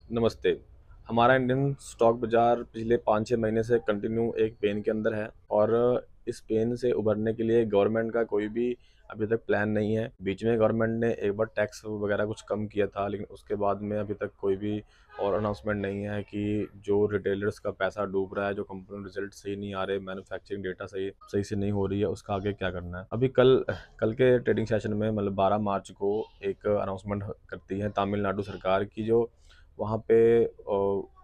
नमस्ते। हमारा Indian stock बाज़ार पिछले 5-6 महीने से कंटिन्यू एक पेन के अंदर है और इस पेन से उभरने के लिए गवर्नमेंट का कोई भी अभी तक प्लान नहीं है। बीच में गवर्नमेंट ने एक बार टैक्स वगैरह कुछ कम किया था, लेकिन उसके बाद में अभी तक कोई भी और अनाउंसमेंट नहीं है कि जो रिटेलर्स का पैसा डूब रहा है, जो कंपनी रिज़ल्ट सही नहीं आ रहे, मैन्युफैक्चरिंग डेटा सही सही से नहीं हो रही है, उसका आगे क्या करना है। अभी कल कल के ट्रेडिंग सेशन में मतलब 12 मार्च को एक अनाउंसमेंट करती है तमिलनाडु सरकार की, जो वहाँ पे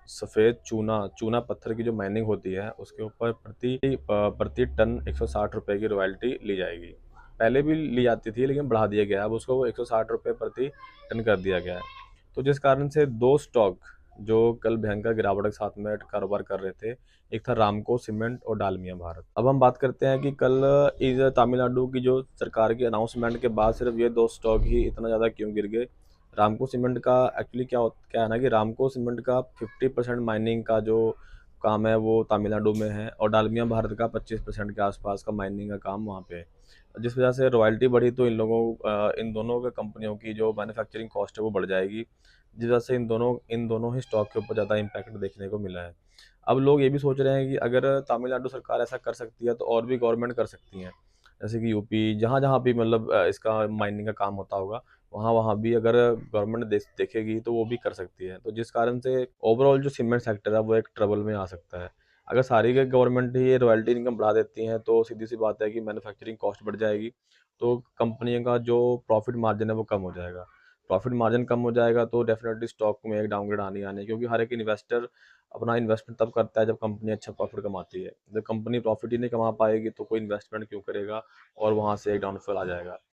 सफ़ेद चूना चूना पत्थर की जो माइनिंग होती है, उसके ऊपर प्रति टन ₹160 की रॉयल्टी ली जाएगी। पहले भी ली जाती थी, लेकिन बढ़ा दिया गया है। अब उसको ₹160 प्रति टन कर दिया गया है। तो जिस कारण से 2 स्टॉक जो कल भयंकर गिरावट के साथ में कारोबार कर रहे थे, एक था रामको सीमेंट और डालमिया भारत। अब हम बात करते हैं कि कल इस तमिलनाडु की जो सरकार की अनाउंसमेंट के बाद सिर्फ ये 2 स्टॉक ही इतना ज़्यादा क्यों गिर गए? रामको सीमेंट का एक्चुअली क्या है ना कि रामको सीमेंट का 50% माइनिंग का जो काम है वो तमिलनाडु में है और डालमिया भारत का 25% के आसपास का माइनिंग का काम वहाँ पे है। जिस वजह से रॉयल्टी बढ़ी तो इन दोनों के कंपनियों की जो मैन्युफैक्चरिंग कॉस्ट है वो बढ़ जाएगी, जिस वजह से इन दोनों ही स्टॉक के ऊपर ज़्यादा इम्पैक्ट देखने को मिला है। अब लोग ये भी सोच रहे हैं कि अगर तमिलनाडु सरकार ऐसा कर सकती है तो और भी गवर्नमेंट कर सकती हैं। जैसे कि यूपी, जहाँ-जहाँ भी मतलब इसका माइनिंग का काम होता होगा, वहाँ-वहाँ भी अगर गवर्नमेंट देखेगी तो वो भी कर सकती है। तो जिस कारण से ओवरऑल जो सीमेंट सेक्टर है वो एक ट्रबल में आ सकता है। अगर सारी के गवर्नमेंट ही ये रॉयल्टी इनकम बढ़ा देती हैं तो सीधी-सी बात है कि मैन्युफैक्चरिंग कॉस्ट बढ़ जाएगी, तो कंपनियों का जो प्रॉफ़िट मार्जिन है वो कम हो जाएगा। प्रॉफ़िट मार्जिन कम हो जाएगा तो डेफ़िनेटली स्टॉक में एक डाउनग्रेड आनी ही आनी है, क्योंकि हर एक इन्वेस्टर अपना इन्वेस्टमेंट तब करता है जब कंपनी अच्छा प्रॉफ़िट कमाती है। जब कंपनी प्रॉफ़िट ही नहीं कमा पाएगी तो कोई इन्वेस्टमेंट क्यों करेगा और वहाँ से एक डाउनफॉल आ जाएगा।